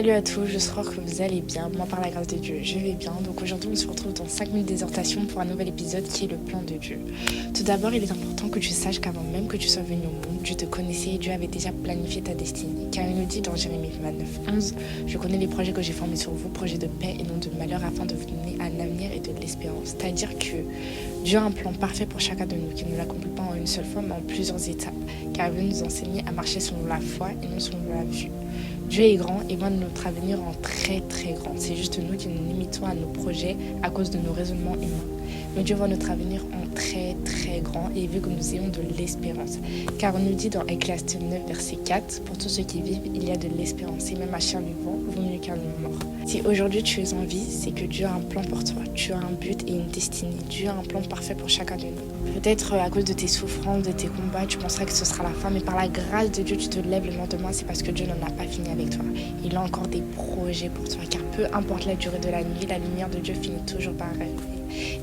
Salut à tous, j'espère que vous allez bien. Moi, par la grâce de Dieu, je vais bien. Donc aujourd'hui, on se retrouve dans 5 minutes d'exhortation pour un nouvel épisode qui est le plan de Dieu. Tout d'abord, il est important que tu saches qu'avant même que tu sois venu au monde, Dieu te connaissait et Dieu avait déjà planifié ta destinée. Car il nous dit dans Jérémie 29:11, « Je connais les projets que j'ai formés sur vous, projets de paix et non de malheur, afin de vous donner un avenir et de l'espérance. » C'est-à-dire que Dieu a un plan parfait pour chacun de nous, qui ne l'accomplit pas en une seule fois, mais en plusieurs étapes. Car il veut nous enseigner à marcher selon la foi et non selon la vue. Dieu est grand et voit notre avenir en très très grand. C'est juste nous qui nous limitons à nos projets à cause de nos raisonnements humains. Mais Dieu voit notre avenir en très très grand et il veut que nous ayons de l'espérance. Car on nous dit dans Ecclésiaste 9 verset 4, « Pour tous ceux qui vivent, il y a de l'espérance et même à chair vivant, vaut mieux qu'un homme mort. » Si aujourd'hui tu es en vie, c'est que Dieu a un plan pour toi. Tu as un but et une destinée. Dieu a un plan parfait pour chacun de nous. Peut-être à cause de tes souffrances, de tes combats, tu penserais que ce sera la fin, mais par la grâce de Dieu, tu te lèves le lendemain, c'est parce que Dieu n'en a pas fini avec toi. Il a encore des projets pour toi, car peu importe la durée de la nuit, la lumière de Dieu finit toujours par arriver.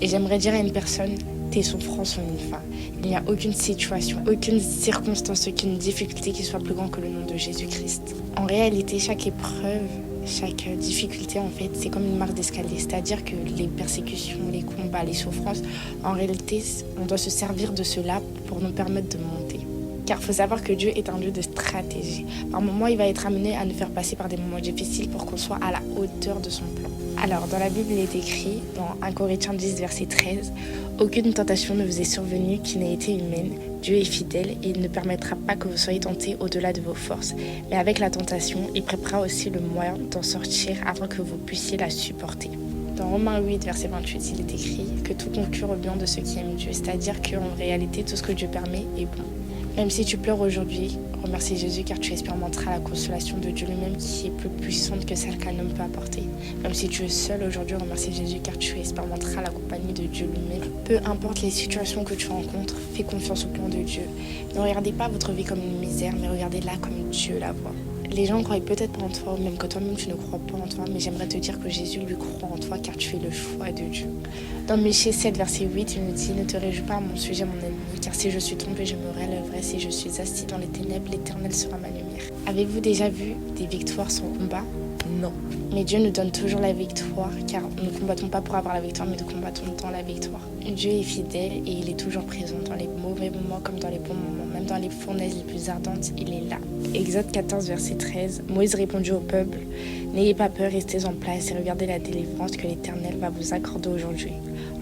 Et j'aimerais dire à une personne, tes souffrances sont une fin. Il n'y a aucune situation, aucune circonstance, aucune difficulté qui soit plus grande que le nom de Jésus-Christ. En réalité, chaque épreuve, chaque difficulté, en fait, c'est comme une marche d'escalier. C'est-à-dire que les persécutions, les combats, les souffrances, en réalité, on doit se servir de cela pour nous permettre de monter. Car il faut savoir que Dieu est un Dieu de stratégie. Par moments, il va être amené à nous faire passer par des moments difficiles pour qu'on soit à la hauteur de son plan. Alors, dans la Bible, il est écrit, dans 1 Corinthiens 10, verset 13, « Aucune tentation ne vous est survenue qui n'ait été humaine. Dieu est fidèle et il ne permettra pas que vous soyez tentés au-delà de vos forces. Mais avec la tentation, il préparera aussi le moyen d'en sortir afin que vous puissiez la supporter. » Dans Romains 8, verset 28, il est écrit que tout conclure au bien de ceux qui aiment Dieu. C'est-à-dire qu'en réalité, tout ce que Dieu permet est bon. Même si tu pleures aujourd'hui, remercie Jésus car tu expérimenteras la consolation de Dieu lui-même qui est plus puissante que celle qu'un homme peut apporter. Même si tu es seul aujourd'hui, remercie Jésus car tu expérimenteras la compagnie de Dieu lui-même. Peu importe les situations que tu rencontres, fais confiance au plan de Dieu. Ne regardez pas votre vie comme une misère, mais regardez-la comme Dieu la voit. Les gens croient peut-être pas en toi, ou même que toi-même tu ne crois pas en toi, mais j'aimerais te dire que Jésus lui croit en toi car tu es le choix de Dieu. Dans Michée 7, verset 8, il nous dit « Ne te réjouis pas à mon sujet, mon ennemi, car si je suis tombé, je me relèverai. Si je suis assis dans les ténèbres, l'Éternel sera ma lumière. » Avez-vous déjà vu des victoires sans combat ? Non. Mais Dieu nous donne toujours la victoire, car nous ne combattons pas pour avoir la victoire, mais nous combattons dans la victoire. Dieu est fidèle et il est toujours présent dans les mauvais moments comme dans les bons moments. Même dans les fournaises les plus ardentes, il est là. Exode 14, verset 13, Moïse répondit au peuple, « N'ayez pas peur, restez en place et regardez la délivrance que l'Éternel va vous accorder aujourd'hui.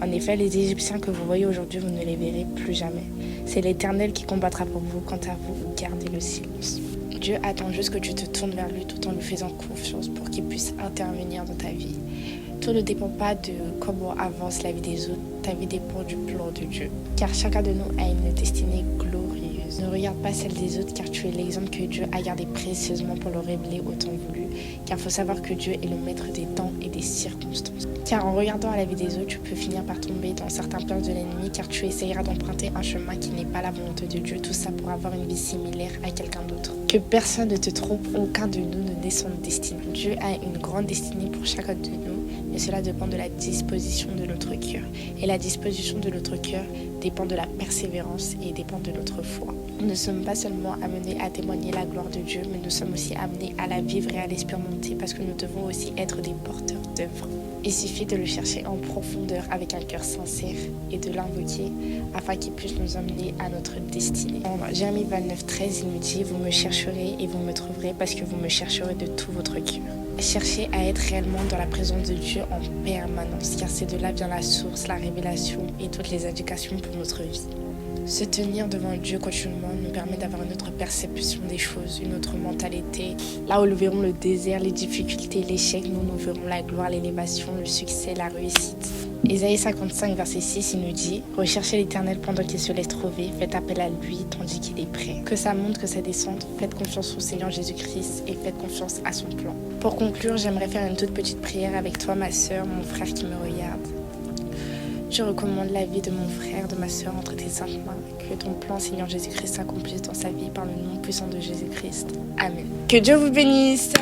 En effet, les Égyptiens que vous voyez aujourd'hui, vous ne les verrez plus jamais. C'est l'Éternel qui combattra pour vous. Quant à vous, gardez le silence. » Dieu attend juste que tu te tournes vers lui tout en lui faisant confiance pour qu'il puisse intervenir dans ta vie. Tout ne dépend pas de comment avance la vie des autres, ta vie dépend du plan de Dieu. Car chacun de nous a une destinée glorieuse. Ne regarde pas celle des autres car tu es l'exemple que Dieu a gardé précieusement pour le révéler au temps voulu. Car il faut savoir que Dieu est le maître des temps et des circonstances. Car en regardant à la vie des autres, tu peux finir par tomber dans certains plans de l'ennemi car tu essayeras d'emprunter un chemin qui n'est pas la volonté de Dieu. Tout ça pour avoir une vie similaire à quelqu'un d'autre. Que personne ne te trompe, aucun de nous ne naît sans destinée. Dieu a une grande destinée pour chacun de nous, mais cela dépend de la disposition de notre cœur. Et la disposition de notre cœur dépend de la persévérance et dépend de notre foi. Nous ne sommes pas seulement amenés à témoigner la gloire de Dieu, mais nous sommes aussi amenés à la vivre et à l'expérimenter parce que nous devons aussi être des porteurs d'œuvres. Il suffit de le chercher en profondeur avec un cœur sincère et de l'invoquer afin qu'il puisse nous emmener à notre destinée. En Jérémie 29, 13, il nous dit « Vous me chercherez et vous me trouverez parce que vous me chercherez de tout votre cœur. » Cherchez à être réellement dans la présence de Dieu en permanence, car c'est de là vient la source, la révélation et toutes les indications pour notre vie. Se tenir devant Dieu continuellement nous permet d'avoir une autre perception des choses, une autre mentalité. Là où nous verrons le désert, les difficultés, l'échec, nous verrons la gloire, l'élévation, le succès, la réussite. Ésaïe 55, verset 6, il nous dit « Recherchez l'Éternel pendant qu'il se laisse trouver, faites appel à lui tandis qu'il est prêt. » Que ça monte, que ça descende, faites confiance au Seigneur Jésus-Christ et faites confiance à son plan. Pour conclure, j'aimerais faire une toute petite prière avec toi, ma sœur, mon frère qui me regarde. Je recommande la vie de mon frère, de ma sœur entre tes saintes mains. Que ton plan, Seigneur Jésus-Christ, s'accomplisse dans sa vie par le nom puissant de Jésus-Christ. Amen. Que Dieu vous bénisse.